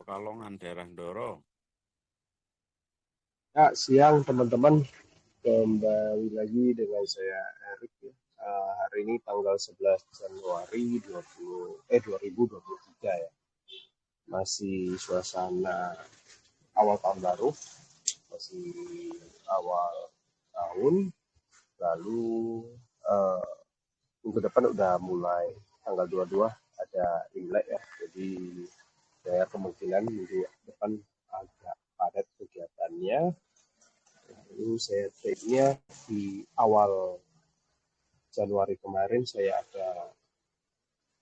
Pekalongan, daerah Ndoro. Ya, siang teman-teman, kembali lagi dengan saya Erik ya. Hari ini tanggal 11 Januari 2023 ya. Masih suasana awal tahun baru, masih awal tahun, lalu minggu depan udah mulai tanggal 22 ada Imlek ya. Jadi saya kemungkinan minggu depan agak padat kegiatannya. Lalu saya take-nya di awal Januari kemarin saya ada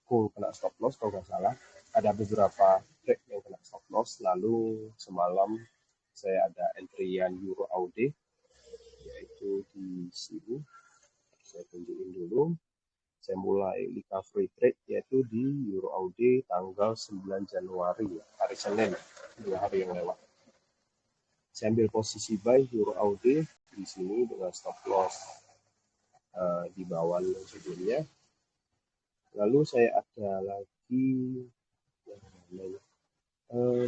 full kena stop loss kalau nggak salah. Ada beberapa trade yang kena stop loss. Lalu semalam saya ada entryan Euro AUD yaitu di sini. Saya tunjukin dulu. Saya mulai recovery trade yaitu di Euro AUD tanggal 9 Januari hari Senin, 2 hari yang lewat. Saya ambil posisi buy Euro AUD di sini dengan stop loss di bawah yang sebelumnya. Lalu saya ada lagi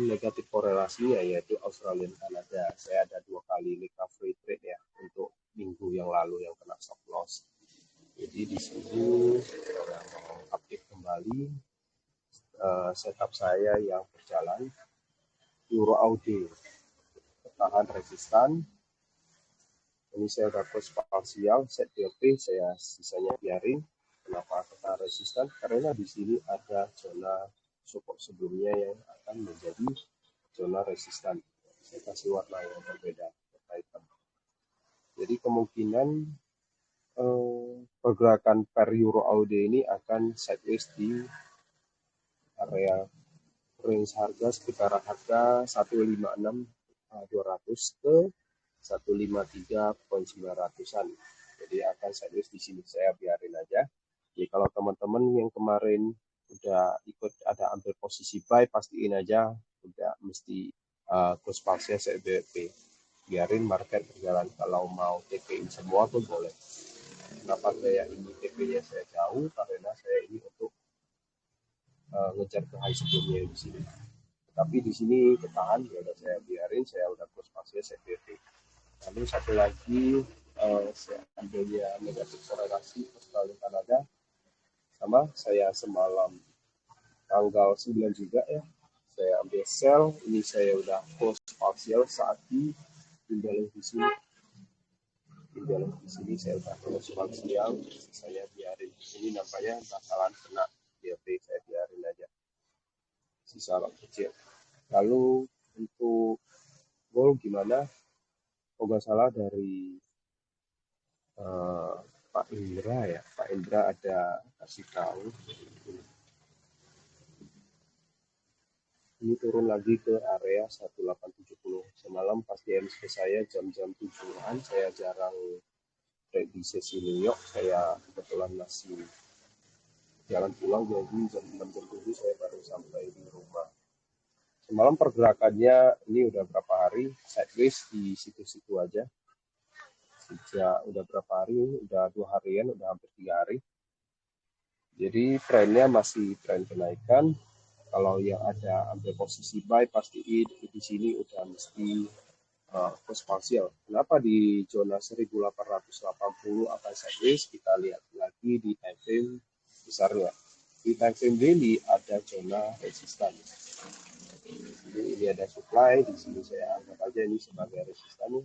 negatif korelasinya yaitu Australian Canada. Saya ada 2 kali recovery trade ya untuk minggu yang lalu yang kena stop loss. Jadi di sini update kembali setup saya yang berjalan. Euro AUD tahan resistan. Ini saya udah close parsial, set DOP saya sisanya biarin. Kenapa kena resistan? Karena di sini ada zona support sebelumnya yang akan menjadi zona resistan. Saya kasih warna yang berbeda, hitam. Jadi kemungkinan pergerakan per Euro AUD ini akan sideways di area range harga sekitaran harga 156.200 ke 153.900-an. Jadi akan sideways di sini, saya biarin aja. Jadi kalau teman-teman yang kemarin udah ikut ada ambil posisi buy, pastiin aja udah mesti close partial CBP. Biarin market berjalan. Kalau mau TP-in semua pun boleh. Kenapa saya ini TP-nya saya jauh? Karena saya ini untuk ngejar ke high sebelumnya di sini. Tapi di sini ketahan, ya udah saya biarin, saya udah close partial CBP. Lalu satu lagi saya ambilnya negatif korelasi Australia Kanada, sama saya semalam tanggal 9 juga ya, saya ambil sell. Ini saya udah close partial saat di imbalance di sini. Imbalance di sini saya udah close partial, saya biarin. Ini nampaknya bakalan kena DP, saya biarin aja. Sisa lot kecil. Lalu untuk gold gimana? Oh nggak salah dari Pak Indra ya, Pak Indra ada kasih tahu ini turun lagi ke area 1870. Semalam pas DM ke saya jam-jam 7-an, saya jarang trade di sesi New York, saya kebetulan masih jalan pulang, jadi jam 6 jam 7 saya baru sampai di rumah. Semalam pergerakannya ini udah berapa hari sideways di situ-situ aja. Sejak udah berapa hari, udah 2 harian, udah hampir 3 hari. Jadi trennya masih tren kenaikan. Kalau yang ada ambil posisi buy, pastiin di sini udah mesti close partial. Kenapa di zona 1880 akan sideways? Kita lihat lagi di time frame besarnya. Di time frame daily ada zona resistan. Jadi ini ada supply, di sini saya anggap aja ini sebagai resistan.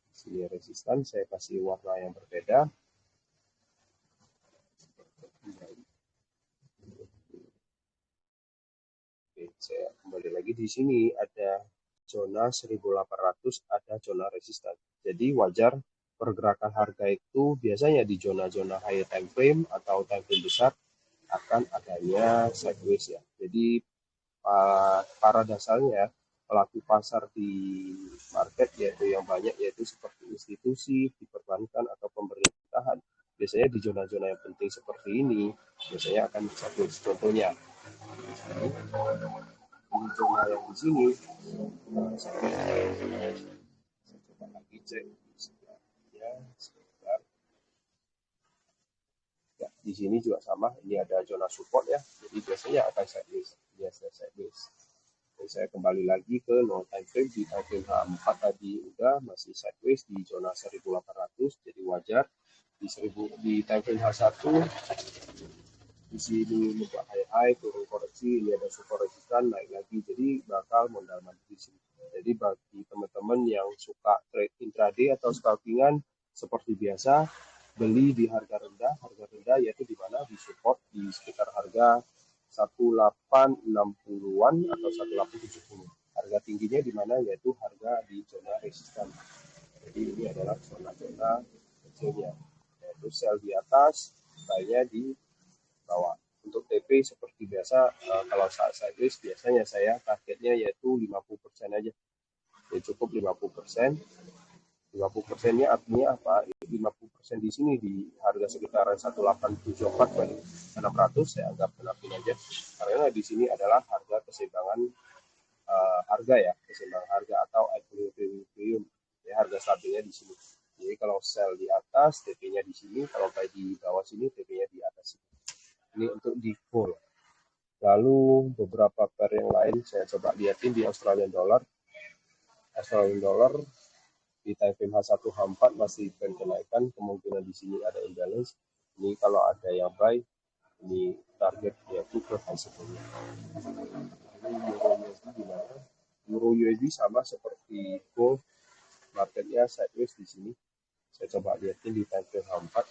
Di sini resistan, saya kasih warna yang berbeda. Oke, saya kembali lagi di sini ada zona 1800, ada zona resistan. Jadi wajar pergerakan harga itu biasanya di zona-zona high time frame atau time frame besar akan adanya sideways ya. Jadi para dasarnya pelaku pasar di market yaitu yang banyak yaitu seperti institusi, di perbankan atau pemerintahan. Biasanya di zona-zona yang penting seperti ini biasanya akan sideways. Contohnya ini zona yang di sini, saya coba lagi cek ya sebentar. Ya, di sini juga sama, ini ada zona support ya, jadi biasanya akan sideways, biasa sideways. Dan saya kembali lagi ke no time frame. Di time frame H4 tadi udah masih sideways di zona 1800, jadi wajar. Di time frame H1 di sini membuat high turun koreksi, ini ada support resistan naik lagi, jadi bakal modal maju di sini. Jadi bagi teman-teman yang suka trade intraday atau scalpingan, seperti biasa beli di harga rendah yaitu di mana di support di sekitar harga 1860-an atau 1870. Harga tingginya di mana yaitu harga di zona resistan. Jadi ini adalah zona-zona kecilnya, yaitu sell di atas, buy-nya di bawah. Untuk TP seperti biasa, kalau saat sideways biasanya saya targetnya yaitu 50% aja. Ya cukup 50%. 50%-nya artinya apa? 50% di sini di harga sekitaran 1874 balik 600 saya anggap benarin aja. Karena di sini adalah harga keseimbangan harga ya, keseimbangan harga atau equilibrium. Ya, harga stabilnya di sini. Jadi kalau sell di atas, TP-nya di sini, kalau buy di bawah sini, TP-nya di atas sini. Ini untuk di full. Lalu beberapa pair yang lain saya coba lihatin di Australian dollar. Australian dollar di time frame H1 H4 masih trend kenaikan, kemungkinan di sini ada imbalance. Ini kalau ada yang buy, ini target yaitu ke high sebelumnya. Ini Euro USD gimana? Euro USD sama seperti gold, marketnya sideways di sini. Saya coba lihatin di time frame H4.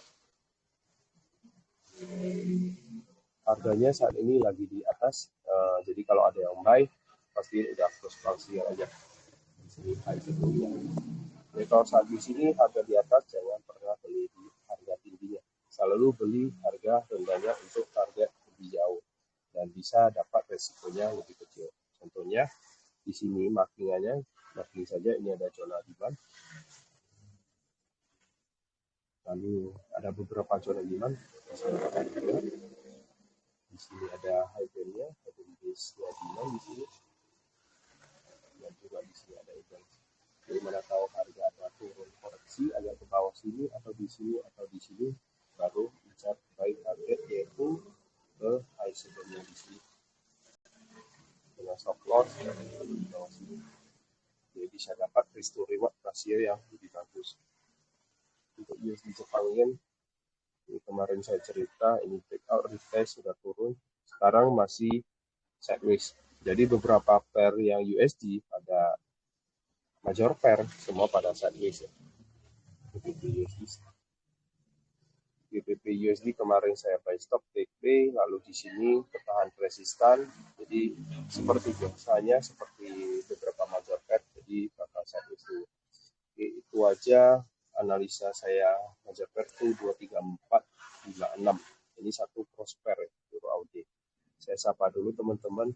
Harganya saat ini lagi di atas, jadi kalau ada yang buy pasti udah close parsial aja di sini high sebelumnya. Jadi kalau saat di sini harga di atas, jangan pernah beli di harga tingginya, selalu beli harga rendahnya untuk target lebih jauh dan bisa dapat resikonya lebih kecil. Contohnya di sini marking saja, ini ada zona demand, lalu ada beberapa zona demand. Di sini ada high band-nya, high band base-nya demand di sini, dan juga di sini ada imbalance. Jadi mana tahu harga ada turun koreksi agak ke bawah sini atau di sini baru bisa baik target yaitu ke high sebelumnya di sini dengan stop loss di bawah sini. Jadi bisa dapat risk to reward rasio yang lebih bagus. Untuk USD Jepang Yen, ini kemarin saya cerita, ini breakout retest sudah turun, sekarang masih sideways. Jadi beberapa pair yang USD pada major pair semua pada sideways ya. GBP USD kemarin saya buy stop TP, lalu di sini bertahan resistan. Jadi seperti biasanya, seperti beberapa major pair, jadi bakal sideways dulu. Oke, itu aja analisa saya major pair itu 23456. Ini satu cross pair Euro AUD. Saya sapa dulu teman-teman.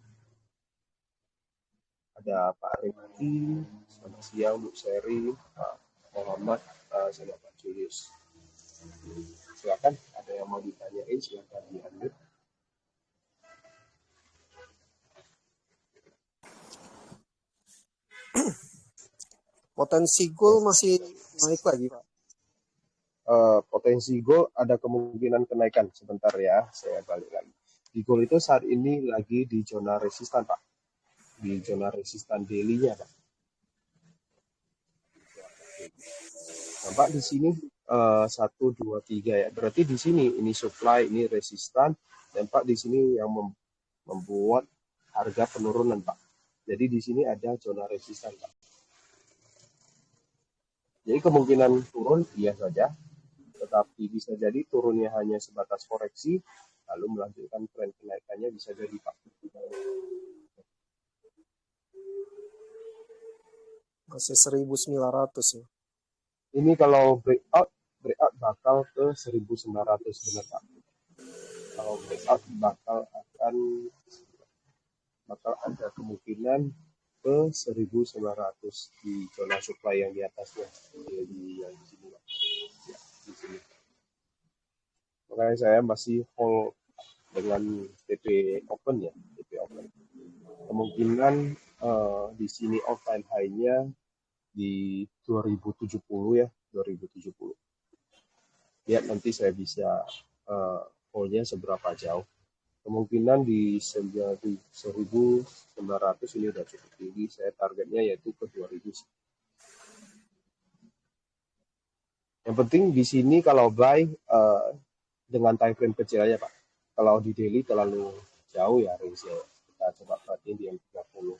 Ada Pak Riki, selamat siang Bu Seri, Pak Muhammad, sama Pak Julius. Silakan, ada yang mau ditanyain silakan di-unmute. Potensi gold masih naik lagi, Pak. Potensi gold ada kemungkinan kenaikan. Sebentar ya, saya balik lagi. Di gold itu saat ini lagi di zona resistan, Pak. Di zona resistan daily-nya, Pak. Nampak di sini 1, 2, 3 ya. Berarti di sini ini supply, ini resistan. Dan Pak di sini yang membuat harga penurunan, Pak. Jadi di sini ada zona resistan, Pak. Jadi kemungkinan turun iya saja, tetapi bisa jadi turunnya hanya sebatas koreksi, lalu melanjutkan tren kenaikannya bisa jadi, Pak. Masih 1900 ya. Ini kalau breakout bakal ke 1900 benar, Pak. Kalau breakout bakal ada kemungkinan ke 1900 di zona supply yang di atasnya, di yang di sini, Pak. Ya, di sini. Makanya saya masih hold dengan TP open ya, TP open. Kemungkinan di sini all time high-nya di 2070 ya, 2070. Lihat nanti saya bisa hold-nya seberapa jauh. Kemungkinan di 1900 ini udah cukup tinggi. Saya targetnya yaitu ke 2000. Yang penting di sini kalau buy dengan time frame kecil aja Pak. Kalau di daily terlalu jauh ya range-nya. Kita coba perhatiin di M30.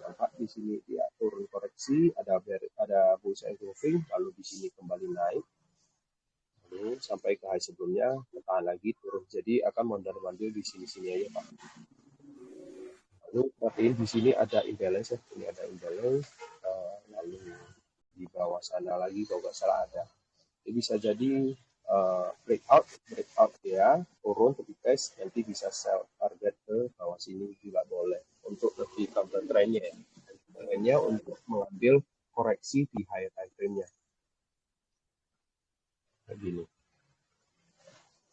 Nampak di sini dia turun koreksi, ada bullseye engulfing, lalu di sini kembali naik. Lalu sampai ke high sebelumnya, bertahan lagi turun. Jadi akan mondar-mandir di sini-sini aja Pak. Lalu perhatiin di sini ada imbalance ya. Ini ada imbalance. Lalu di bawah sana lagi kalau nggak salah ada. Jadi bisa jadi breakout ya, turun ke test, nanti bisa sell target ke bawah sini juga boleh untuk lebih counter trendnya ya. Trendnya untuk mengambil koreksi di higher time frame-nya. Begini.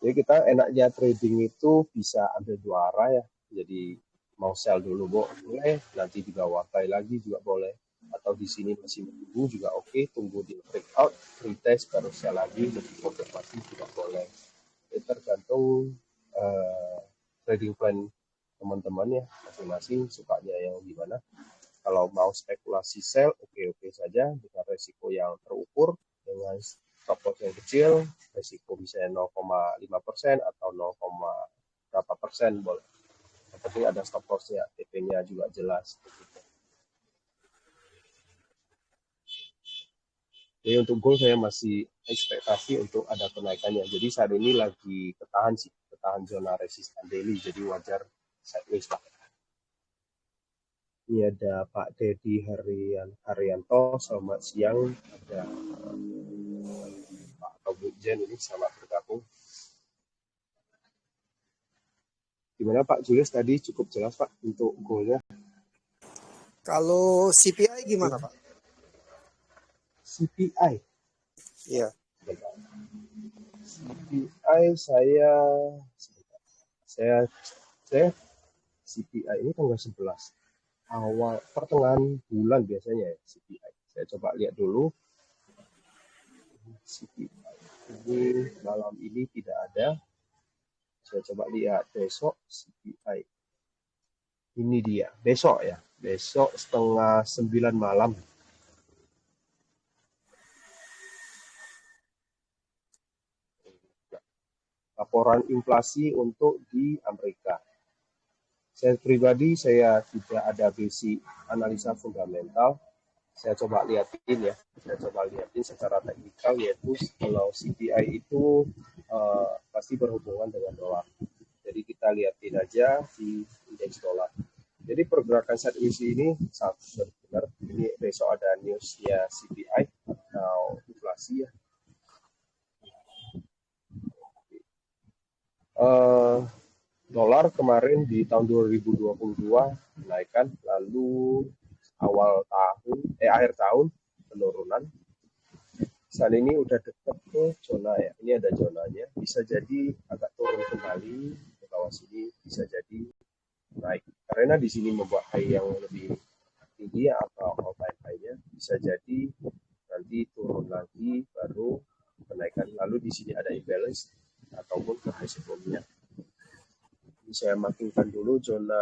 Jadi kita enaknya trading itu bisa ambil dua arah ya. Jadi mau sell dulu boleh, nanti di bawah buy lagi juga boleh. Atau di sini masih menunggu juga oke, tunggu di breakout, retest baru sell lagi, lebih konfirmasi juga boleh. Itu tergantung trading plan teman-teman ya, masing-masing sukanya yang gimana. Kalau mau spekulasi sell, oke saja dengan resiko yang terukur, dengan stop loss yang kecil, resiko bisa 0,5% atau 0, berapa persen boleh. Yang penting ada stop loss-nya, TP-nya juga jelas. Jadi untuk gold saya masih ekspektasi untuk ada kenaikannya. Jadi saat ini lagi ketahan zona resisten daily, jadi wajar sideways Pak. Ini ada Pak Dedi Haryanto, selamat siang. Ada Pak Abu Jen ini selamat bergabung. Gimana Pak Julius tadi cukup jelas Pak untuk goalnya? Kalau CPI gimana Pak? CPI? Iya. CPI saya CPI ini tanggal 11. Awal pertengahan bulan biasanya ya CPI. Saya coba lihat dulu. CPI ini malam ini tidak ada. Saya coba lihat besok CPI. Ini dia, besok ya. Besok 8:30 malam. Laporan inflasi untuk di Amerika. Saya pribadi, saya tidak ada basic analisa fundamental. Saya coba lihatin ya. Saya coba lihatin secara teknikal, yaitu kalau CPI itu pasti berhubungan dengan dolar. Jadi kita lihatin aja di indeks dolar. Jadi pergerakan saat ini sangat benar. Ini besok ada newsnya CPI atau inflasi ya. Dolar kemarin di tahun 2022 menaikkan, lalu akhir tahun penurunan. Saat ini udah dekat ke zona ya. Ini ada zonanya. Bisa jadi agak turun kembali ke bawah sini, bisa jadi naik. Karena di sini membuat high yang lebih tinggi atau all time high-nya, bisa jadi nanti turun lagi baru kenaikan. Lalu di sini ada imbalance ataupun ke high sebelumnya. Ini saya makinkan dulu zona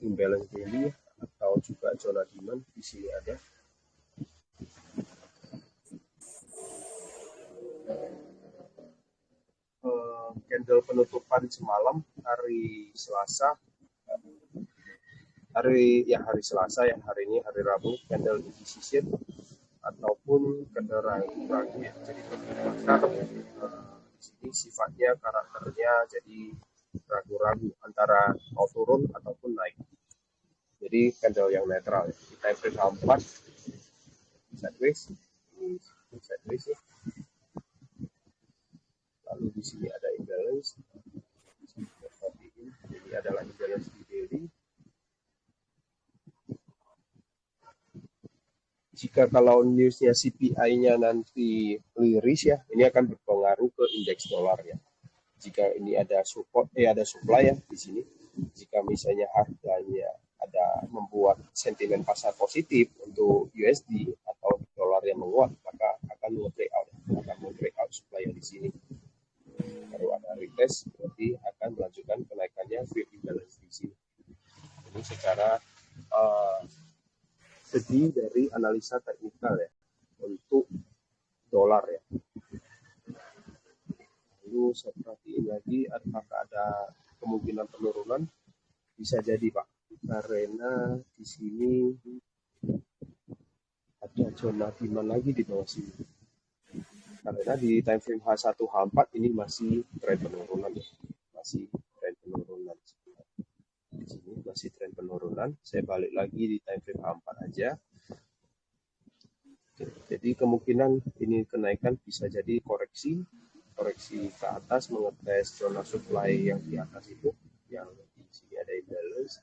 imbalance daily atau juga zona demand di sini ada. Candle penutupan semalam hari Selasa, hari Selasa ya, hari ini hari Rabu, candle indecision ataupun candle ragu ya. Jadi di sini sifatnya karakternya jadi ragu-ragu antara mau turun ataupun naik. Jadi candle yang netral ya. Di time frame 4 sideways, ini sideways ya. Lalu di sini ada imbalance. Ini adalah imbalance di daily. Jika kalau newsnya CPI-nya nanti liris ya, ini akan berpengaruh ke indeks dolar ya. Jika ini ada ada supply ya di sini. Jika misalnya harganya ada membuat sentimen pasar positif untuk USD atau dolar yang menguat, maka akan membreakout supply yang di sini. Baru ada retest, berarti akan melanjutkan kenaikannya free imbalance di sini. Ini secara segi dari analisa teknikal ya untuk dolar ya. Lalu saya perhatiin lagi apakah ada kemungkinan penurunan, bisa jadi Pak, karena di sini ada zona demand lagi di bawah sini. Karena di time frame H1 H4 ini masih tren penurunan ya, masih tren penurunan. Di sini masih tren penurunan. Saya balik lagi di time frame H4 aja. Jadi kemungkinan ini kenaikan bisa jadi koreksi ke atas, mengetes zona supply yang di atas itu, yang di sini ada imbalance,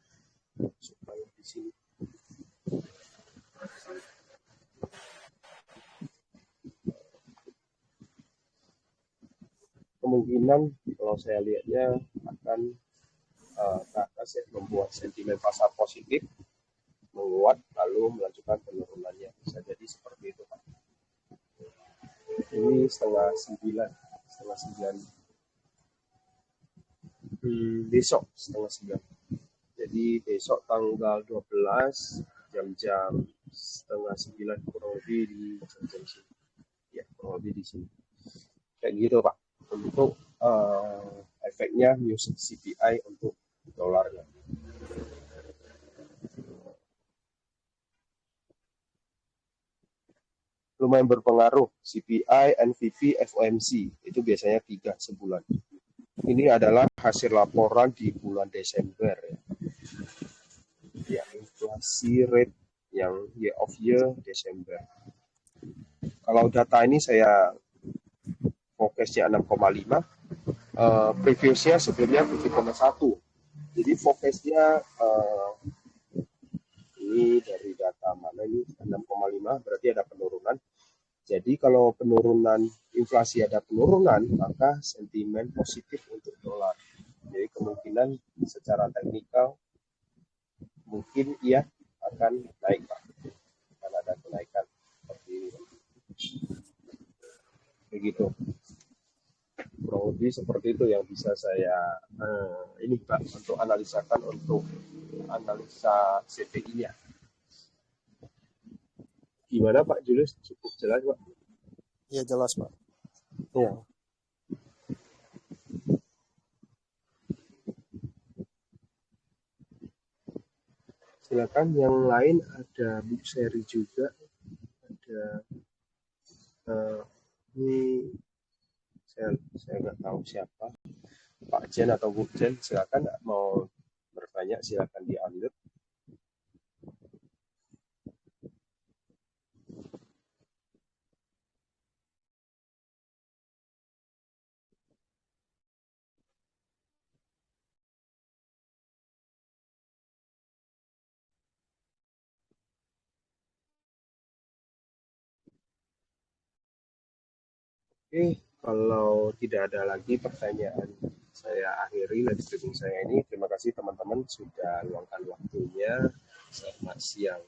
supply di sini. Kemungkinan kalau saya lihatnya akan ke atas ya, membuat sentimen pasar positif, menguat lalu melanjutkan penurunannya, bisa jadi seperti itu Pak. Ini setengah sembilan besok setengah 9. Jadi besok tanggal 12 jam-jam setengah 9 kurang lebih di jam-jam sini. Ya, kurang lebih di sini. Kayak gitu Pak. Untuk efeknya news CPI untuk dolarnya. Lumayan berpengaruh. CPI, NVP, FOMC itu biasanya 3 sebulan. Ini adalah hasil laporan di bulan Desember ya. Ya, inflasi rate yang year of year Desember. Kalau data ini saya fokusnya 6,5, previousnya sebelumnya 7,1. Jadi fokusnya ini dari data mana ini 6,5, berarti ada penurunan. Jadi kalau penurunan inflasi ada penurunan, maka sentimen positif untuk dolar. Jadi kemungkinan secara teknikal mungkin ia akan naik Pak. Akan ada kenaikan seperti ini. Begitu. Kurang lebih seperti itu yang bisa saya ini Pak untuk analisakan untuk analisa CPI-nya. Gimana Pak Julius? Cukup jelas Pak? Iya jelas Pak. Ya. Silakan yang lain, ada Bu Seri juga, ada ini saya nggak tahu siapa, Pak Jen atau Bu Jen, silakan mau bertanya silakan di-unmute. Oke, kalau tidak ada lagi pertanyaan, saya akhiri live streaming saya ini. Terima kasih teman-teman sudah luangkan waktunya. Selamat siang.